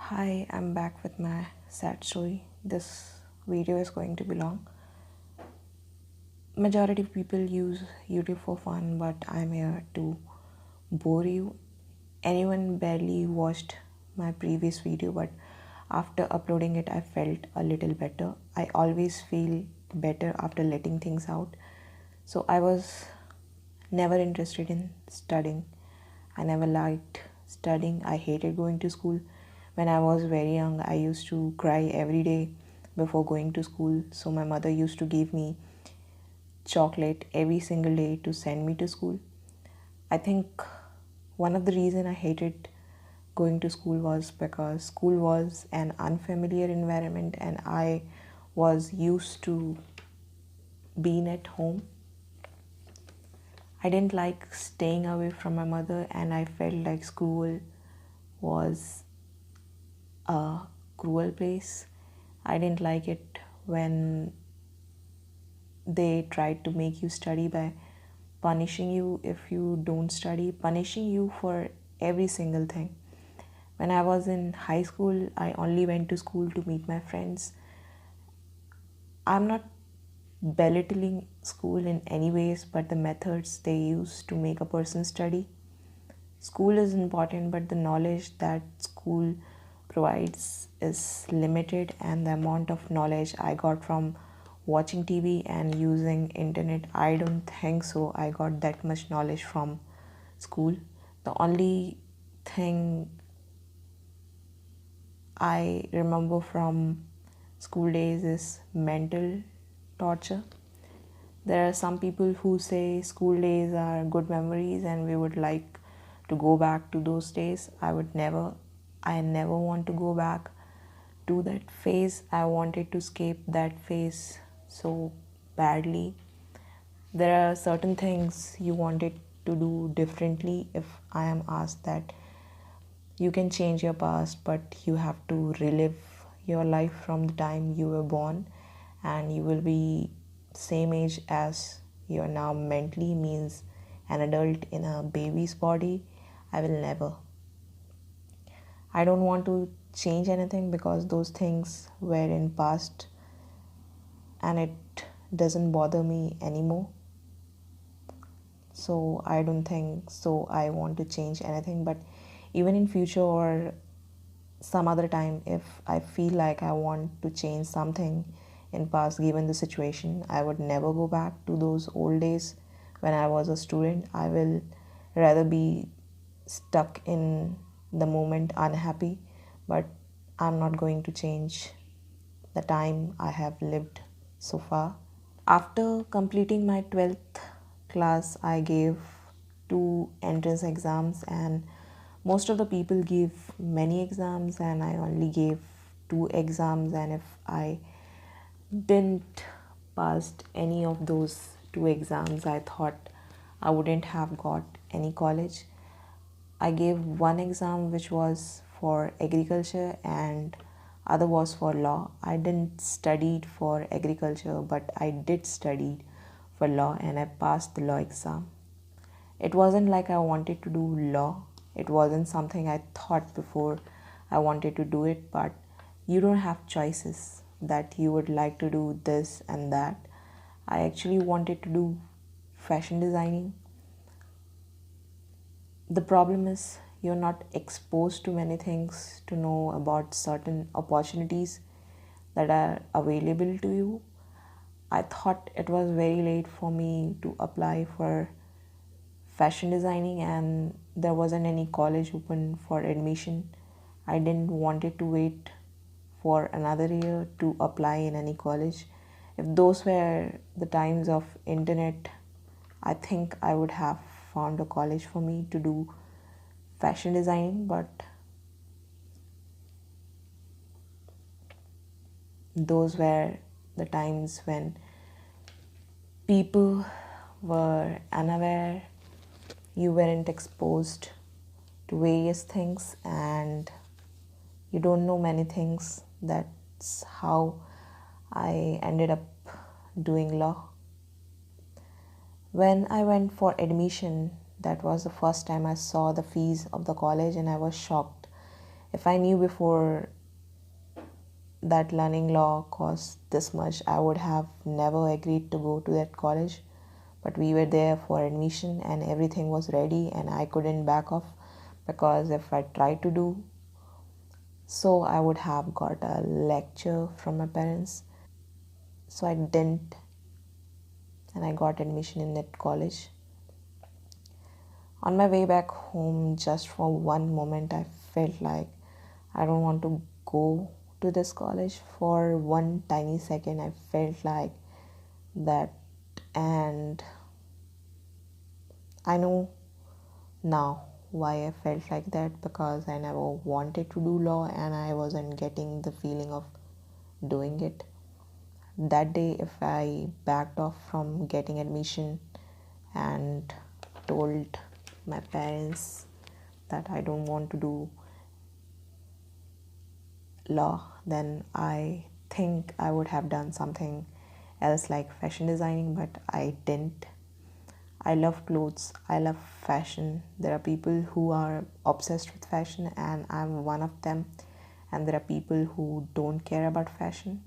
Hi, I'm back with my sad story. This video is going to be long. Majority of people use YouTube for fun, but I'm here to bore you. Anyone barely watched my previous video, but after uploading it, I felt a little better. I always feel better after letting things out. So I was never interested in studying. I never liked studying. I hated going to school. When I was very young, I used to cry every day before going to school. So my mother used to give me chocolate every single day to send me to school. I think one of the reasons I hated going to school was because school was an unfamiliar environment and I was used to being at home. I didn't like staying away from my mother, and I felt like school was a cruel place. I didn't like it when they tried to make you study by punishing you if you don't study, punishing you for every single thing. When I was in high school, I only went to school to meet my friends. I'm not belittling school in any ways, but the methods they use to make a person study. School is important, but the knowledge that school provides is limited, and the amount of knowledge I got from watching TV and using internet, I don't think so I got that much knowledge from school. The only thing I remember from school days is mental torture. There are some people who say school days are good memories and we would like to go back to those days. I never want to go back to that phase. I wanted to escape that phase so badly. There are certain things you wanted to do differently. If I am asked that, you can change your past, but you have to relive your life from the time you were born, and you will be same age as you are now mentally, means an adult in a baby's body. I will never. I don't want to change anything because those things were in past and it doesn't bother me anymore. So I don't think so I want to change anything, but even in future or some other time, if I feel like I want to change something in past given the situation, I would never go back to those old days when I was a student. I will rather be stuck in the moment unhappy, but I'm not going to change the time I have lived so far. After completing my 12th class, I gave 2 entrance exams, and most of the people give many exams, and I only gave 2 exams. And if I didn't pass any of those 2 exams, I thought I wouldn't have got any college. I gave one exam which was for agriculture and other was for law. I didn't study for agriculture, but I did study for law and I passed the law exam. It wasn't like I wanted to do law. It wasn't something I thought before I wanted to do it, but you don't have choices that you would like to do this and that. I actually wanted to do fashion designing. The problem is you're not exposed to many things to know about certain opportunities that are available to you. I thought it was very late for me to apply for fashion designing and there wasn't any college open for admission. I didn't wanted to wait for another year to apply in any college. If those were the times of internet, I think I would have found a college for me to do fashion designing, but those were the times when people were unaware, you weren't exposed to various things, and you don't know many things. That's how I ended up doing law. When I went for admission, that was the first time I saw the fees of the college and I was shocked. If I knew before that learning law cost this much, I would have never agreed to go to that college. But we were there for admission and everything was ready, and I couldn't back off because if I tried to do so, I would have got a lecture from my parents. So I didn't, and I got admission in that college. On my way back home, just for one moment, I felt like I don't want to go to this college. For one tiny second, I felt like that, and I know now why I felt like that, because I never wanted to do law and I wasn't getting the feeling of doing it. That day, if I backed off from getting admission and told my parents that I don't want to do law, then I think I would have done something else like fashion designing, but I didn't. I love clothes, I love fashion. There are people who are obsessed with fashion, and I'm one of them. And there are people who don't care about fashion.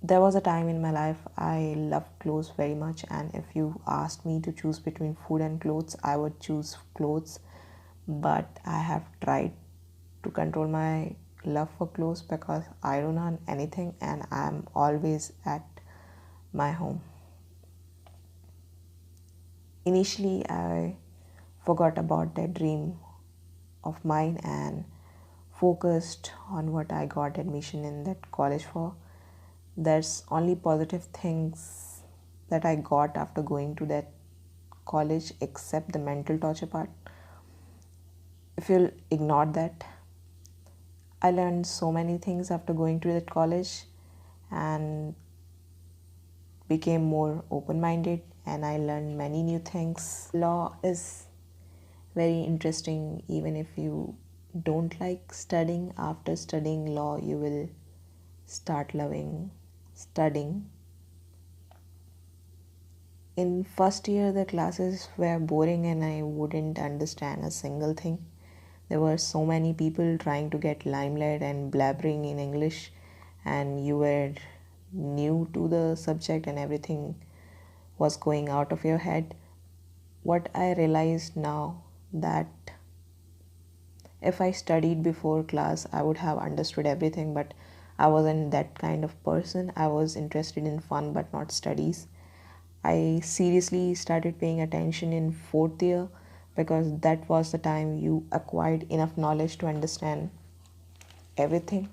There was a time in my life I loved clothes very much, and if you asked me to choose between food and clothes, I would choose clothes. But I have tried to control my love for clothes because I don't earn anything and I'm always at my home. Initially, I forgot about that dream of mine and focused on what I got admission in that college for. There's only positive things that I got after going to that college, except the mental torture part. If you'll ignore that, I learned so many things after going to that college and became more open minded, and I learned many new things. Law is very interesting, even if you don't like studying. After studying law, you will start loving studying. In first year, the classes were boring and I wouldn't understand a single thing. There were so many people trying to get limelight and blabbering in English, and you were new to the subject and everything was going out of your head. What I realized now, that if I studied before class, I would have understood everything, but I wasn't that kind of person. I was interested in fun but not studies. I seriously started paying attention in fourth year because that was the time you acquired enough knowledge to understand everything.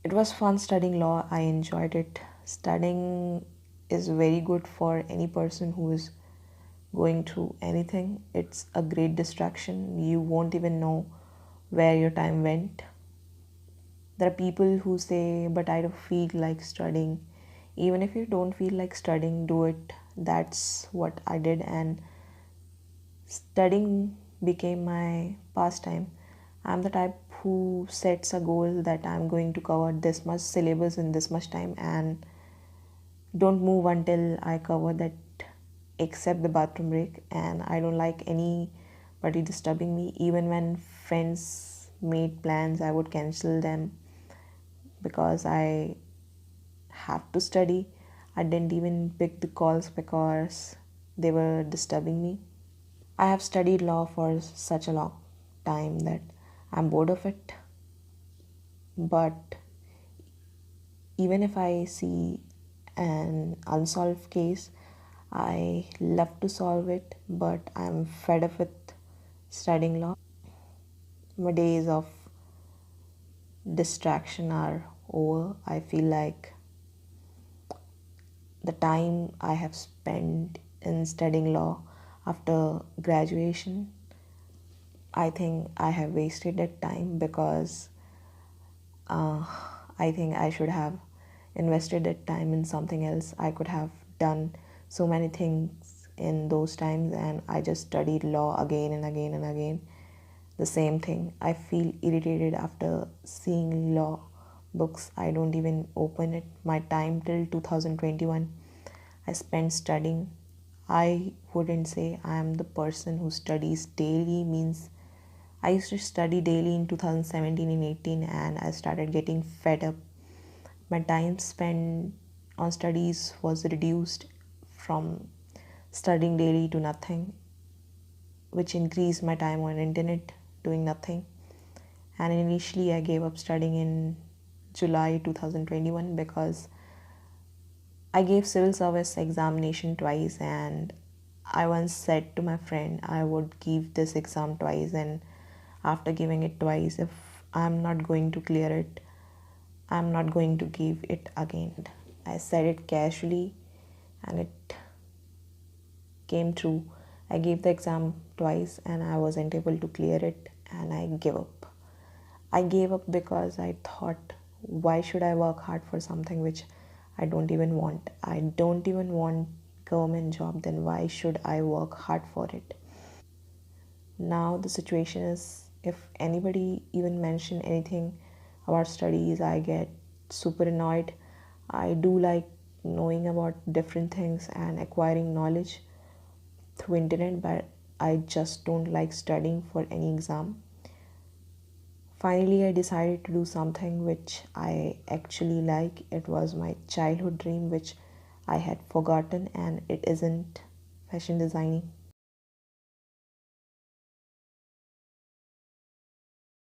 It was fun studying law. I enjoyed it. Studying is very good for any person who is going through anything. It's a great distraction. You won't even know where your time went. There are people who say, but I don't feel like studying. Even if you don't feel like studying, do it. That's what I did, and studying became my pastime. I'm the type who sets a goal that I'm going to cover this much syllabus in this much time and don't move until I cover that, except the bathroom break. And I don't like anybody disturbing me. Even when friends made plans, I would cancel them because I have to study. I didn't even pick the calls because they were disturbing me. I have studied law for such a long time that I'm bored of it. But even if I see an unsolved case, I love to solve it, but I'm fed up with studying law. My days of distraction are over. I feel like the time I have spent in studying law after graduation, I think I have wasted that time because I think I should have invested that time in something else. I could have done so many things in those times, and I just studied law again and again and again. The same thing. I feel irritated after seeing law books. I don't even open it. My time till 2021 I spent studying. I wouldn't say I am the person who studies daily, means I used to study daily in 2017 and 18, and I started getting fed up. My time spent on studies was reduced from studying daily to nothing, which increased my time on internet doing nothing. And initially I gave up studying in July 2021 because I gave civil service examination twice, and I once said to my friend I would give this exam twice, and after giving it twice, if I'm not going to clear it, I'm not going to give it again. I said it casually and it came true. I gave the exam twice and I wasn't able to clear it, and I gave up. I gave up because I thought, why should I work hard for something which I don't even want? I don't even want government job, then why should I work hard for it? Now the situation is, if anybody even mention anything about studies, I get super annoyed. I do like knowing about different things and acquiring knowledge through internet, but I just don't like studying for any exam. Finally, I decided to do something which I actually like. It was my childhood dream which I had forgotten, and it isn't fashion designing.